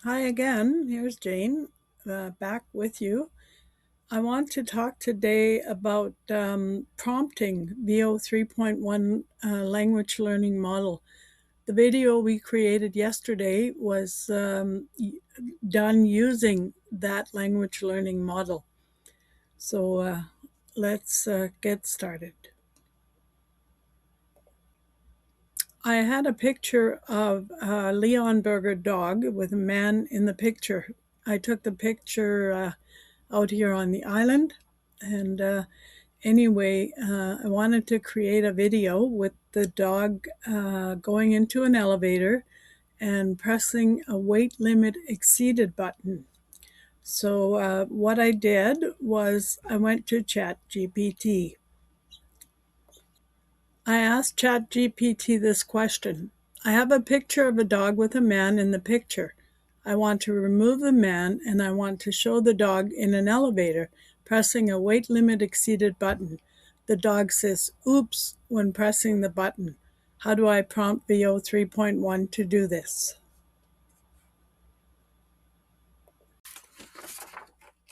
Hi again, here's Jane, back with you. I want to talk today about Prompting Veo 3.1 language learning model. The video we created yesterday was done using that language learning model. So let's get started. I had a picture of a Leon Burger dog with a man in the picture. I took the picture out here on the island. And I wanted to create a video with the dog going into an elevator and pressing a weight limit exceeded button. So what I did was I went to ChatGPT. I asked ChatGPT this question. I have a picture of a dog with a man in the picture. I want to remove the man and I want to show the dog in an elevator pressing a weight limit exceeded button. The dog says, oops, when pressing the button. How do I prompt Veo 3.1 to do this?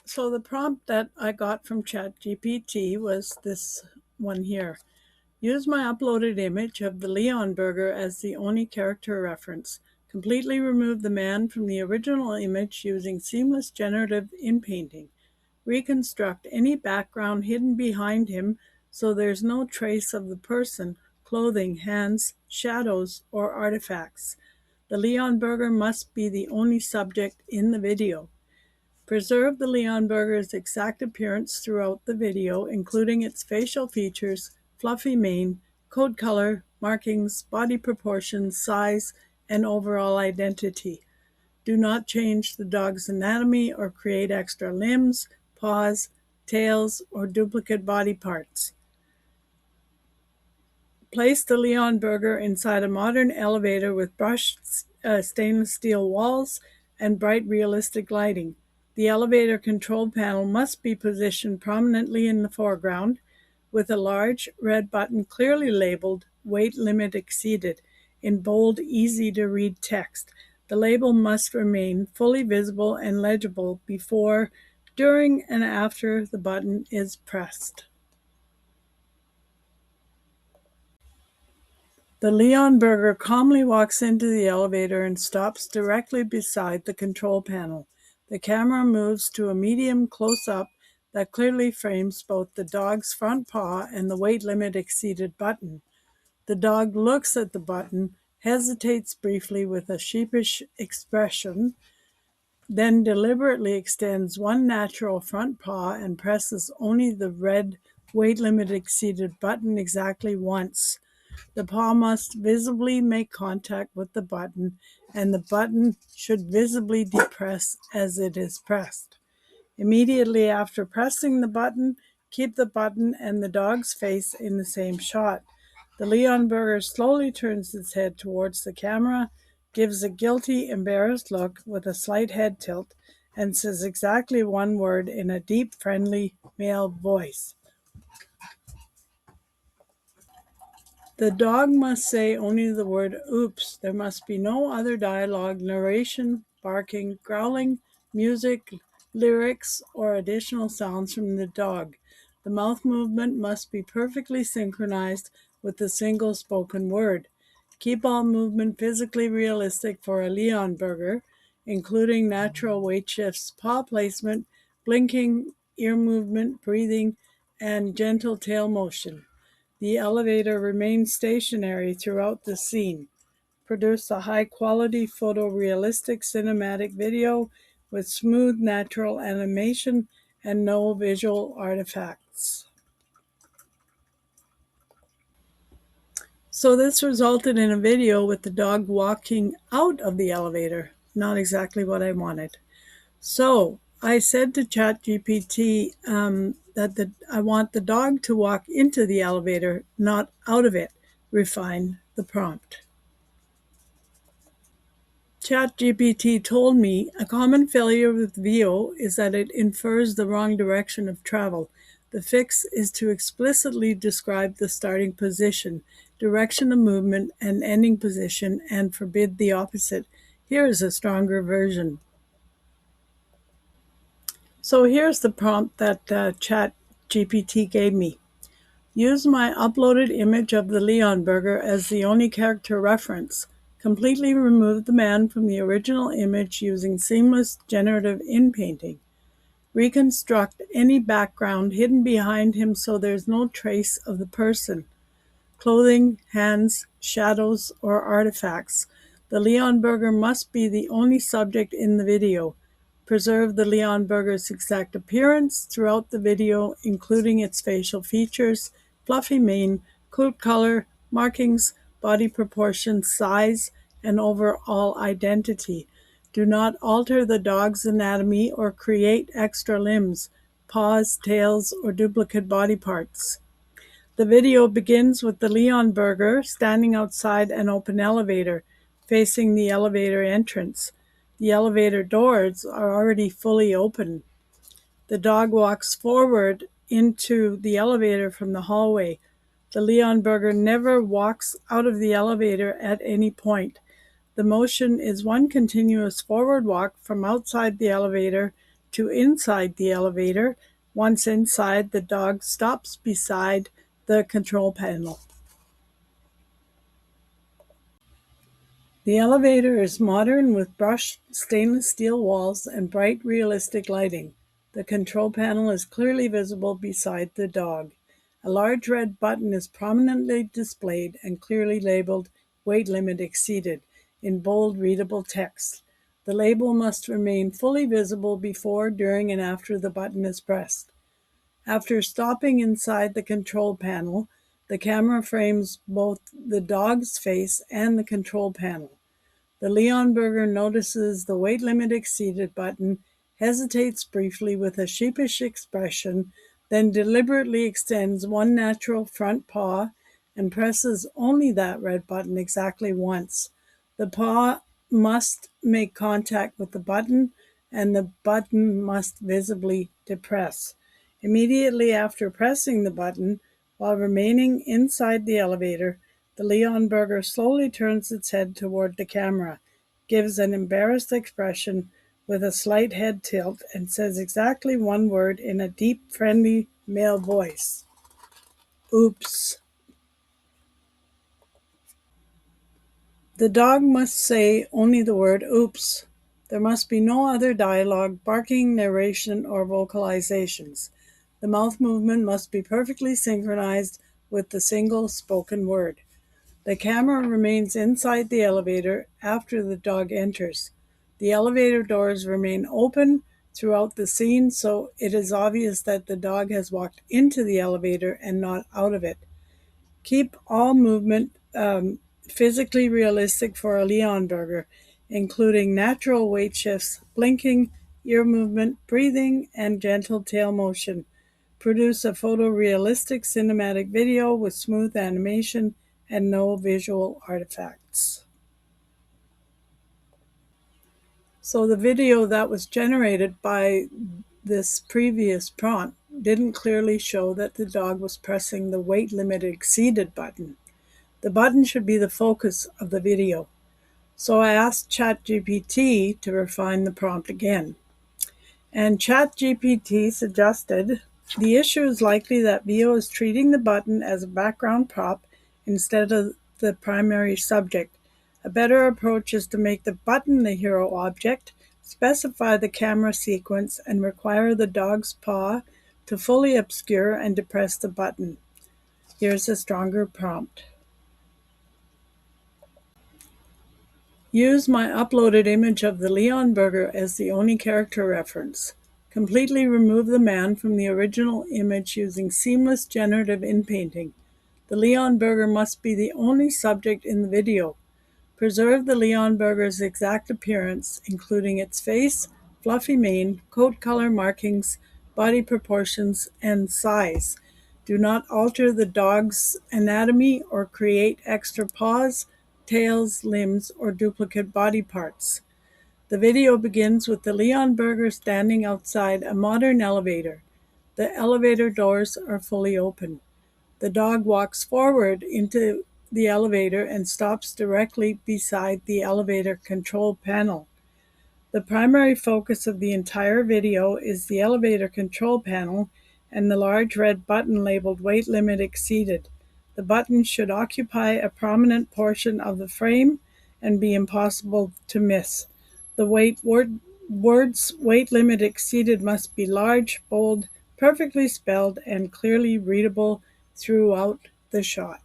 So the prompt that I got from ChatGPT was this one here. Use my uploaded image of the Leon burger as the only character reference. Completely remove the man from the original image using seamless generative inpainting. Reconstruct any background hidden behind him so there's no trace of the person, clothing, hands, shadows, or artifacts. The Leon burger must be the only subject in the video. Preserve the Leon burger's exact appearance throughout the video, including its facial features, fluffy mane, coat color, markings, body proportions, size, and overall identity. Do not change the dog's anatomy or create extra limbs, paws, tails, or duplicate body parts. Place the Leon burger inside a modern elevator with brushed stainless steel walls and bright realistic lighting. The elevator control panel must be positioned prominently in the foreground with a large red button clearly labeled weight limit exceeded in bold, easy to read text. The label must remain fully visible and legible before, during, and after the button is pressed. The Leon burger calmly walks into the elevator and stops directly beside the control panel. The camera moves to a medium close-up that clearly frames both the dog's front paw and the weight limit exceeded button. The dog looks at the button, hesitates briefly with a sheepish expression, then deliberately extends one natural front paw and presses only the red weight limit exceeded button exactly once. The paw must visibly make contact with the button, and the button should visibly depress as it is pressed. Immediately after pressing the button, keep the button and the dog's face in the same shot. The Leon burger slowly turns its head towards the camera, gives a guilty, embarrassed look with a slight head tilt, and says exactly one word in a deep, friendly male voice. The dog must say only the word oops. There must be no other dialogue, narration, barking, growling, music, lyrics, or additional sounds from the dog. The mouth movement must be perfectly synchronized with the single spoken word. Keep all movement physically realistic for a Leon burger, including natural weight shifts, paw placement, blinking, ear movement, breathing, and gentle tail motion. The elevator remains stationary throughout the scene. Produce a high-quality photorealistic cinematic video with smooth natural animation and no visual artifacts. So this resulted in a video with the dog walking out of the elevator. Not exactly what I wanted. So I said to ChatGPT that I want the dog to walk into the elevator, not out of it. Refine the prompt. ChatGPT told me a common failure with Veo is that it infers the wrong direction of travel. The fix is to explicitly describe the starting position, direction of movement, and ending position, and forbid the opposite. Here is a stronger version. So here's the prompt that Chat GPT gave me. Use my uploaded image of the Leon burger as the only character reference. Completely remove the man from the original image using seamless generative inpainting. Reconstruct any background hidden behind him so there's no trace of the person. Clothing, hands, shadows, or artifacts. The Leon burger must be the only subject in the video. Preserve the Leon burger's exact appearance throughout the video, including its facial features, fluffy mane, coat color, markings, body proportions, size, and overall identity. Do not alter the dog's anatomy or create extra limbs, paws, tails, or duplicate body parts. The video begins with the Leon burger standing outside an open elevator, facing the elevator entrance. The elevator doors are already fully open. The dog walks forward into the elevator from the hallway. The Leon burger never walks out of the elevator at any point. The motion is one continuous forward walk from outside the elevator to inside the elevator. Once inside, the dog stops beside the control panel. The elevator is modern with brushed stainless steel walls and bright, realistic lighting. The control panel is clearly visible beside the dog. A large red button is prominently displayed and clearly labeled "Weight Limit Exceeded" in bold, readable text. The label must remain fully visible before, during, and after the button is pressed. After stopping inside the control panel, the camera frames both the dog's face and the control panel. The Leon burger notices the "Weight Limit Exceeded" button, hesitates briefly with a sheepish expression, then deliberately extends one natural front paw and presses only that red button exactly once. The paw must make contact with the button, and the button must visibly depress. Immediately after pressing the button, while remaining inside the elevator, the Leon burger slowly turns its head toward the camera, gives an embarrassed expression with a slight head tilt, and says exactly one word in a deep, friendly male voice: "Oops." The dog must say only the word "oops." There must be no other dialogue, barking, narration, or vocalizations. The mouth movement must be perfectly synchronized with the single spoken word. The camera remains inside the elevator after the dog enters. The elevator doors remain open throughout the scene, so it is obvious that the dog has walked into the elevator and not out of it. Keep all movement physically realistic for a Leon burger, including natural weight shifts, blinking, ear movement, breathing, and gentle tail motion. Produce a photorealistic cinematic video with smooth animation and no visual artifacts. So the video that was generated by this previous prompt didn't clearly show that the dog was pressing the "Weight Limit Exceeded" button. The button should be the focus of the video. So I asked ChatGPT to refine the prompt again. And ChatGPT suggested the issue is likely that Veo is treating the button as a background prop instead of the primary subject. A better approach is to make the button the hero object, specify the camera sequence, and require the dog's paw to fully obscure and depress the button. Here's a stronger prompt. Use my uploaded image of the Leon burger as the only character reference. Completely remove the man from the original image using seamless generative inpainting. The Leon burger must be the only subject in the video. Preserve the Leon burger's exact appearance, including its face, fluffy mane, coat color markings, body proportions, and size. Do not alter the dog's anatomy or create extra paws, tails, limbs, or duplicate body parts. The video begins with the Leon burger standing outside a modern elevator. The elevator doors are fully open. The dog walks forward into the elevator and stops directly beside the elevator control panel. The primary focus of the entire video is the elevator control panel and the large red button labeled Weight Limit Exceeded. The button should occupy a prominent portion of the frame and be impossible to miss. The words Weight Limit Exceeded must be large, bold, perfectly spelled, and clearly readable throughout the shot.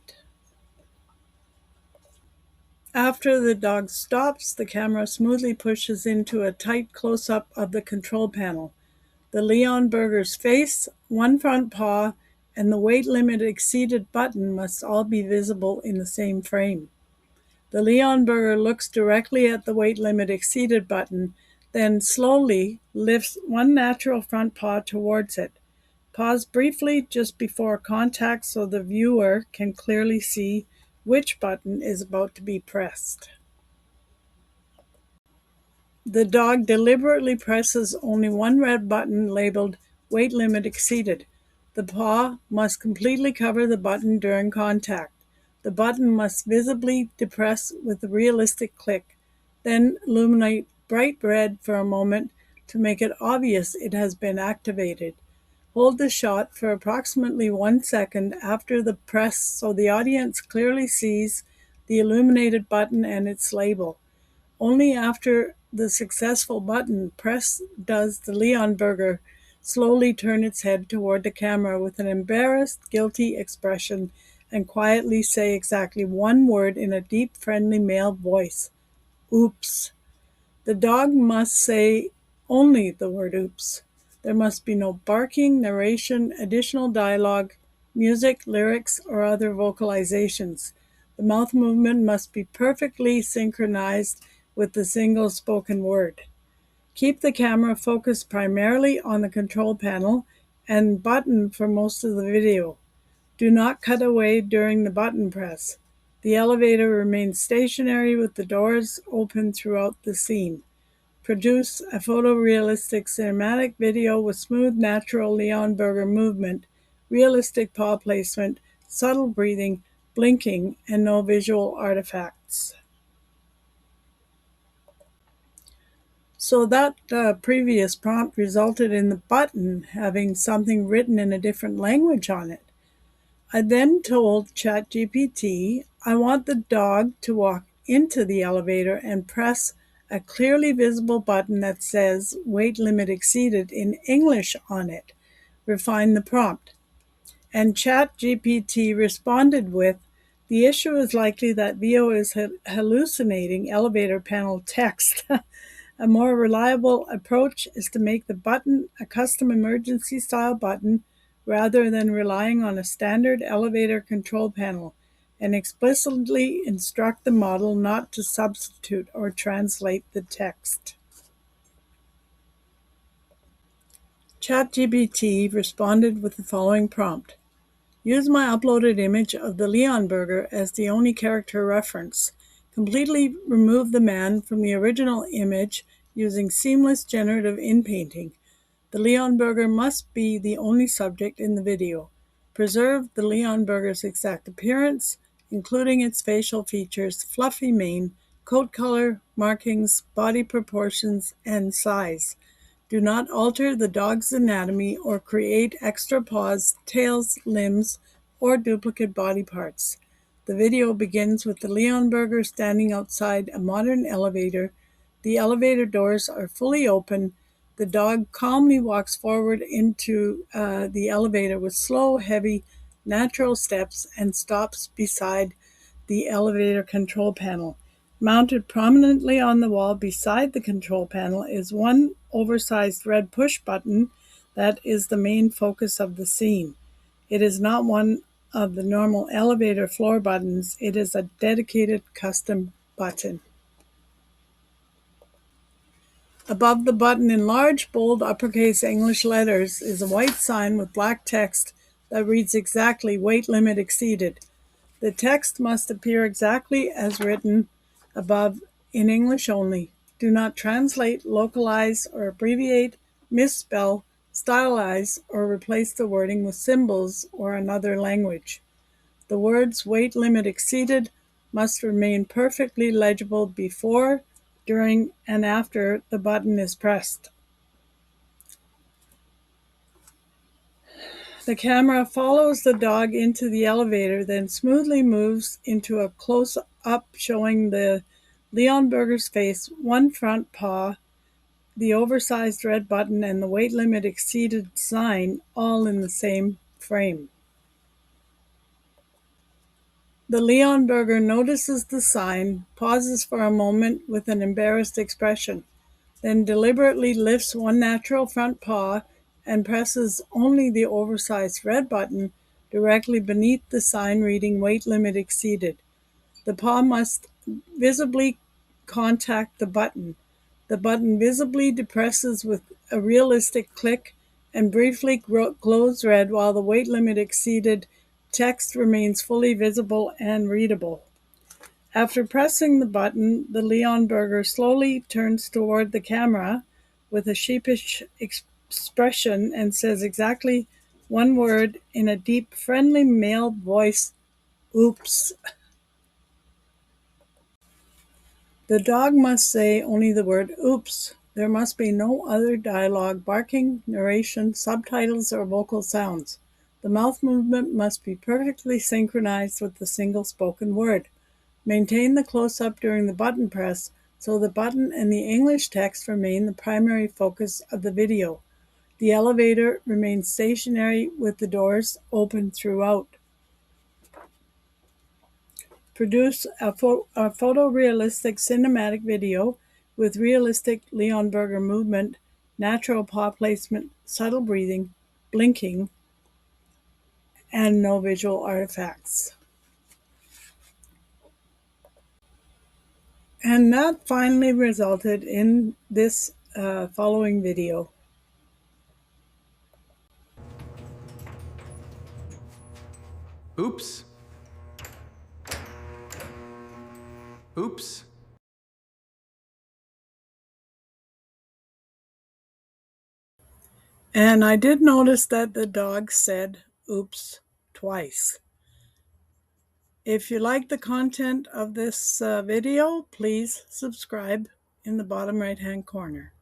After the dog stops, the camera smoothly pushes into a tight close-up of the control panel. The Leon Burger's face, one front paw, and the weight limit exceeded button must all be visible in the same frame. The Leon Burger looks directly at the weight limit exceeded button, then slowly lifts one natural front paw towards it. Pause briefly just before contact so the viewer can clearly see which button is about to be pressed. The dog deliberately presses only one red button labeled Weight Limit Exceeded. The paw must completely cover the button during contact. The button must visibly depress with a realistic click, then illuminate bright red for a moment to make it obvious it has been activated. Hold the shot for approximately 1 second after the press so the audience clearly sees the illuminated button and its label. Only after the successful button press does the Leon Burger slowly turn its head toward the camera with an embarrassed, guilty expression and quietly say exactly one word in a deep, friendly male voice: "Oops." The dog must say only the word "oops." There must be no barking, narration, additional dialogue, music, lyrics, or other vocalizations. The mouth movement must be perfectly synchronized with the single spoken word. Keep the camera focused primarily on the control panel and button for most of the video. Do not cut away during the button press. The elevator remains stationary with the doors open throughout the scene. Produce a photorealistic cinematic video with smooth, natural Leon Burger movement, realistic paw placement, subtle breathing, blinking, and no visual artifacts. So that previous prompt resulted in the button having something written in a different language on it. I then told ChatGPT I want the dog to walk into the elevator and press a clearly visible button that says "Weight Limit Exceeded" in English on it. Refine the prompt. And ChatGPT responded with, "The issue is likely that Veo is hallucinating elevator panel text. A more reliable approach is to make the button a custom emergency style button rather than relying on a standard elevator control panel, and explicitly instruct the model not to substitute or translate the text." ChatGPT responded with the following prompt: "Use my uploaded image of the Leon Burger as the only character reference. Completely remove the man from the original image using seamless generative inpainting. The Leon Burger must be the only subject in the video. Preserve the Leon Burger's exact appearance, including its facial features, fluffy mane, coat color, markings, body proportions, and size. Do not alter the dog's anatomy or create extra paws, tails, limbs, or duplicate body parts. The video begins with the Leon Burger standing outside a modern elevator. The elevator doors are fully open. The dog calmly walks forward into the elevator with slow, heavy, natural steps and stops beside the elevator control panel. Mounted prominently on the wall beside the control panel is one oversized red push button that is the main focus of the scene. It is not one of the normal elevator floor buttons. It is a dedicated custom button. Above the button in large, bold, uppercase English letters is a white sign with black text that reads exactly "Weight Limit Exceeded." The text must appear exactly as written above in English only. Do not translate, localize, or abbreviate, misspell, stylize, or replace the wording with symbols or another language. The words "weight limit exceeded" must remain perfectly legible before, during, and after the button is pressed. The camera follows the dog into the elevator, then smoothly moves into a close-up showing the Leonberger's face, one front paw, the oversized red button, and the weight limit exceeded sign, all in the same frame. The Leonberger notices the sign, pauses for a moment with an embarrassed expression, then deliberately lifts one natural front paw and presses only the oversized red button directly beneath the sign reading "weight limit exceeded." The paw must visibly contact the button. The button visibly depresses with a realistic click and briefly glows red while the "weight limit exceeded" text remains fully visible and readable. After pressing the button, the Leonberger slowly turns toward the camera with a sheepish expression and says exactly one word in a deep, friendly male voice: "Oops." The dog must say only the word "oops." There must be no other dialogue, barking, narration, subtitles, or vocal sounds. The mouth movement must be perfectly synchronized with the single spoken word. Maintain the close-up during the button press so the button and the English text remain the primary focus of the video. The elevator remains stationary with the doors open throughout. Produce a photorealistic cinematic video with realistic Leonberger movement, natural paw placement, subtle breathing, blinking, and no visual artifacts. And that finally resulted in this following video. Oops. Oops. And I did notice that the dog said "oops" twice. If you like the content of this video, please subscribe in the bottom right-hand corner.